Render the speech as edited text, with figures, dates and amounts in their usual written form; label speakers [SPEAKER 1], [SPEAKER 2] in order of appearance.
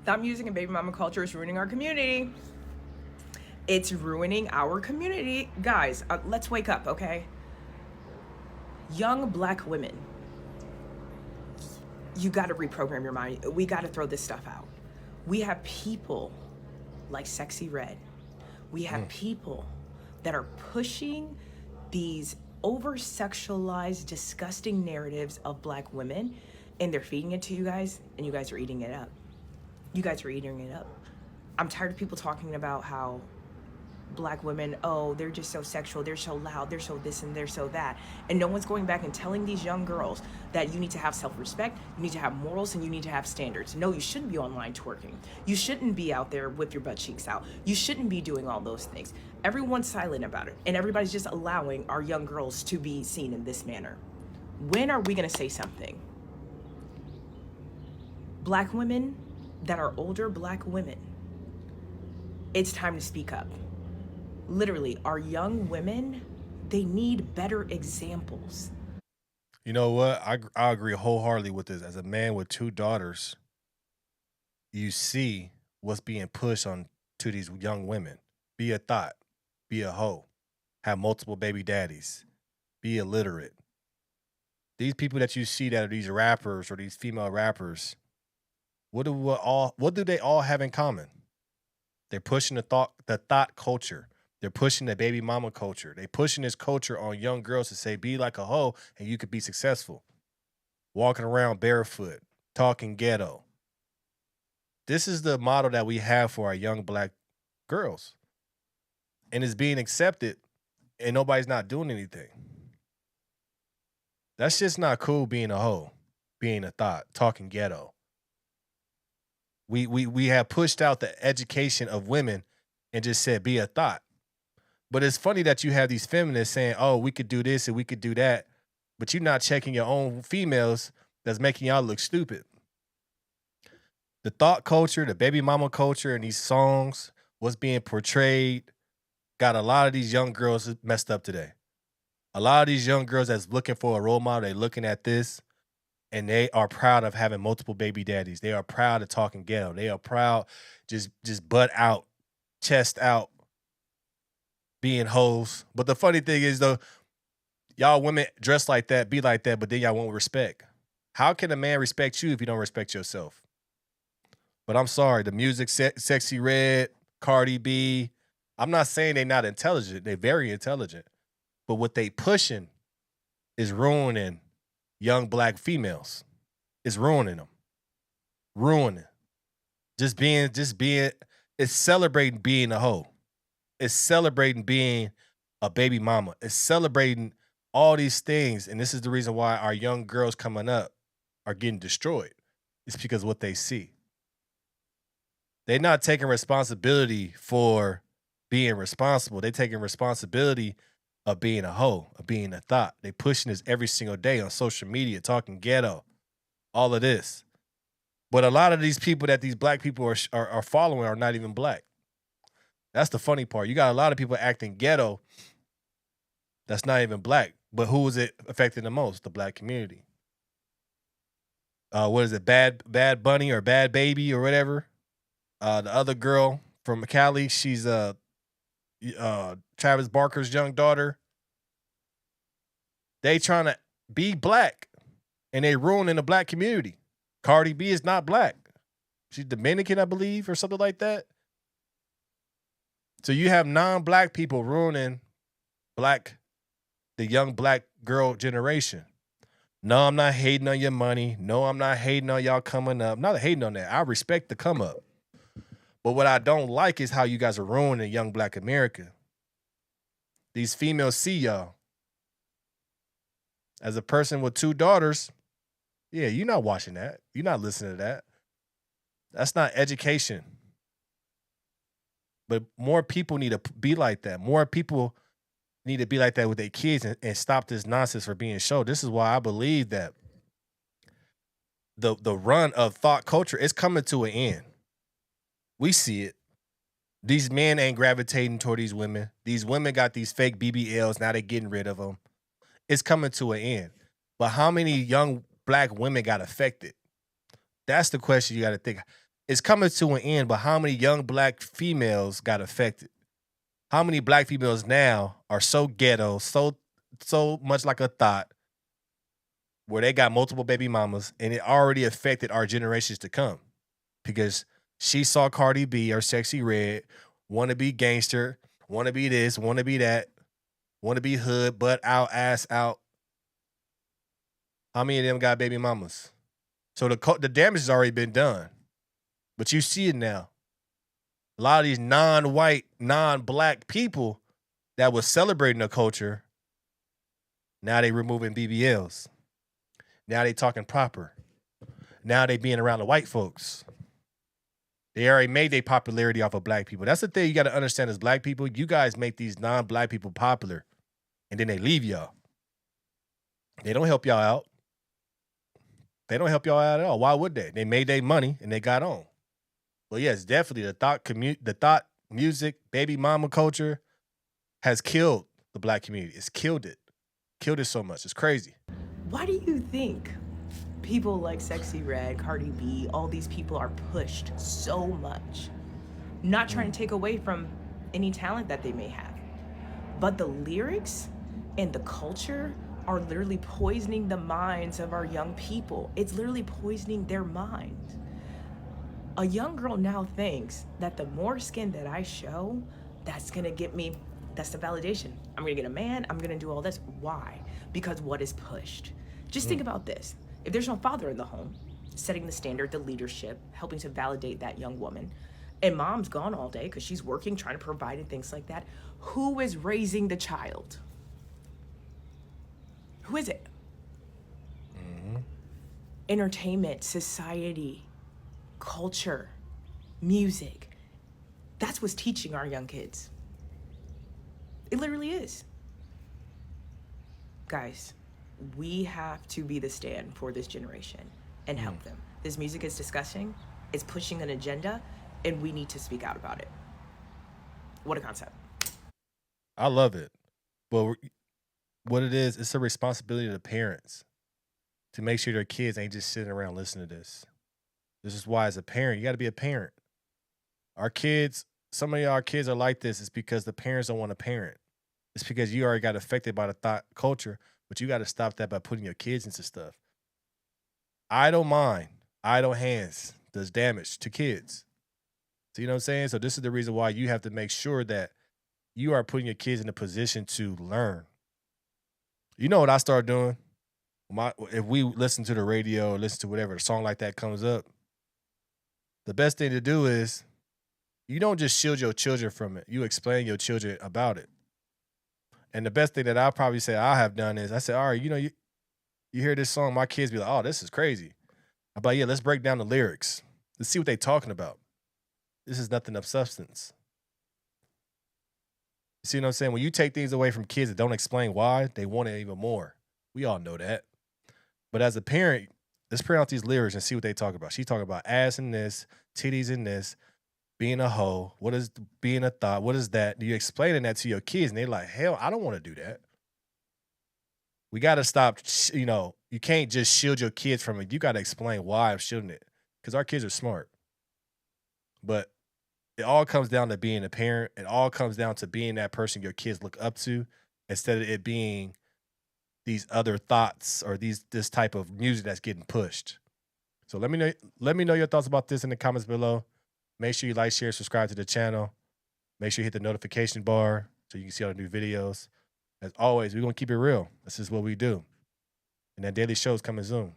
[SPEAKER 1] Thought music and baby mama culture is ruining our community. It's ruining our community. Guys, let's wake up, okay? Young black women, you gotta reprogram your mind. We gotta throw this stuff out. We have people like Sexy Red. We have people that are pushing these over sexualized, disgusting narratives of black women, and they're feeding it to you guys, and you guys are eating it up. You guys are eating it up. I'm tired of people talking about how black women, oh, they're just so sexual, they're so loud, they're so this and they're so that. And no one's going back and telling these young girls that you need to have self-respect, you need to have morals, and you need to have standards. No, you shouldn't be online twerking. You shouldn't be out there with your butt cheeks out. You shouldn't be doing all those things. Everyone's silent about it, and everybody's just allowing our young girls to be seen in this manner. When are we gonna say something? Black women that are older black women, it's time to speak up. Literally, our young women, they need better examples.
[SPEAKER 2] You know what? I agree wholeheartedly with this. As a man with two daughters, you see what's being pushed on to these young women. Be a thought, be a hoe, have multiple baby daddies, be illiterate. These people that you see that are these rappers or these female rappers, what do they all have in common? They're pushing the thought culture. They're pushing the baby mama culture. They pushing this culture on young girls to say, be like a hoe and you could be successful. Walking around barefoot, talking ghetto. This is the model that we have for our young black girls. And it's being accepted and nobody's not doing anything. That's just not cool being a hoe, being a thought, talking ghetto. We have pushed out the education of women and just said be a thought. But it's funny that you have these feminists saying, "Oh, we could do this and we could do that," but you're not checking your own females that's making y'all look stupid. The thought culture, the baby mama culture, and these songs, what's being portrayed, got a lot of these young girls messed up today. A lot of these young girls that's looking for a role model, they're looking at this and they are proud of having multiple baby daddies. They are proud of talking ghetto. They are proud just butt out, chest out, being hoes. But the funny thing is though, y'all women dress like that, be like that, but then y'all won't respect. How can a man respect you if you don't respect yourself? But I'm sorry, the music, Sexy Red, Cardi B. I'm not saying they're not intelligent. They're very intelligent. But what they pushing is ruining young black females. It's ruining them. Ruining. Just being, it's celebrating being a hoe. It's celebrating being a baby mama. It's celebrating all these things. And this is the reason why our young girls coming up are getting destroyed. It's because of what they see. They're not taking responsibility for being responsible. They're taking responsibility of being a hoe, of being a thought. They pushing this every single day on social media, talking ghetto, all of this. But a lot of these people that these black people are following are not even black. That's the funny part. You got a lot of people acting ghetto that's not even black. But who is it affecting the most? The black community. What is it? Bad Bunny or Bad Baby or whatever. The other girl from Cali, she's Travis Barker's young daughter. They trying to be black and they ruining the black community. Cardi B is not black. She's Dominican, I believe, or something like that. So you have non-black people ruining the young black girl generation. No, I'm not hating on your money. No, I'm not hating on y'all coming up. I'm not hating on that. I respect the come up. But what I don't like is how you guys are ruining young black America. These females see y'all. As a person with two daughters, yeah, you're not watching that. You're not listening to that. That's not education. But more people need to be like that. More people need to be like that with their kids and stop this nonsense for being shown. This is why I believe that the run of thought culture is coming to an end. We see it. These men ain't gravitating toward these women. These women got these fake BBLs. Now they're getting rid of them. It's coming to an end. But how many young black women got affected? That's the question you got to think. it's coming to an end, but how many young black females got affected? How many black females now are so ghetto, so much like a thought, where they got multiple baby mamas, and it already affected our generations to come because she saw Cardi B or Sexy Red, want to be gangster, want to be this, want to be that, want to be hood, butt out, ass out. How many of them got baby mamas? So the damage has already been done, but you see it now. A lot of these non-white, non-black people that was celebrating the culture, now they removing BBLs. Now they talking proper. Now they being around the white folks. They already made their popularity off of black people. That's the thing you got to understand as black people. You guys make these non-black people popular, and then they leave y'all. They don't help y'all out. They don't help y'all out at all. Why would they? They made their money, and they got on. Well, yes, definitely the thought music, baby mama culture has killed the black community. It's killed it. Killed it so much. It's crazy.
[SPEAKER 1] Why do you think people like Sexy Red, Cardi B, all these people are pushed so much? Not trying to take away from any talent that they may have, but the lyrics and the culture are literally poisoning the minds of our young people. It's literally poisoning their minds. A young girl now thinks that the more skin that I show, that's gonna get me, that's the validation. I'm gonna get a man, I'm gonna do all this. Why? Because what is pushed? Just think about this. If there's no father in the home, setting the standard, the leadership, helping to validate that young woman, and mom's gone all day because she's working, trying to provide and things like that, who is raising the child? Who is it? Entertainment, society, culture, music. That's what's teaching our young kids. It literally is. Guys, we have to be the stand for this generation and help them. This music is disgusting, it's pushing an agenda, and we need to speak out about it. What a concept.
[SPEAKER 2] I love it. But what it is, it's a responsibility of the parents to make sure their kids ain't just sitting around listening to this. This is why, as a parent, you got to be a parent. Our kids, some of our kids are like this. It's because the parents don't want to parent. It's because you already got affected by the thought culture, but you got to stop that by putting your kids into stuff. Idle mind, idle hands does damage to kids. So, you know what I'm saying? So this is the reason why you have to make sure that you are putting your kids in a position to learn. You know what I start doing? If we listen to the radio or listen to whatever, a song like that comes up, the best thing to do is you don't just shield your children from it. You explain your children about it. And the best thing that I'll probably say I have done is I say, all right, you hear this song, my kids be like, oh, this is crazy. I'm like, yeah, let's break down the lyrics. Let's see what they're talking about. This is nothing of substance. You see what I'm saying? When you take things away from kids that don't explain why, they want it even more. We all know that. But as a parent, let's print out these lyrics and see what they talk about. She talking about ass in this, titties in this, being a hoe. What is being a thought? What is that? You explaining that to your kids, and they're like, hell, I don't want to do that. We got to stop, you can't just shield your kids from it. You got to explain why I'm shielding it, because our kids are smart. But it all comes down to being a parent. It all comes down to being that person your kids look up to, instead of it being these other thoughts or this type of music that's getting pushed. So let me know your thoughts about this in the comments below. Make sure you like, share, subscribe to the channel. Make sure you hit the notification bar so you can see all the new videos. As always, we're going to keep it real. This is what we do. And that daily show is coming soon.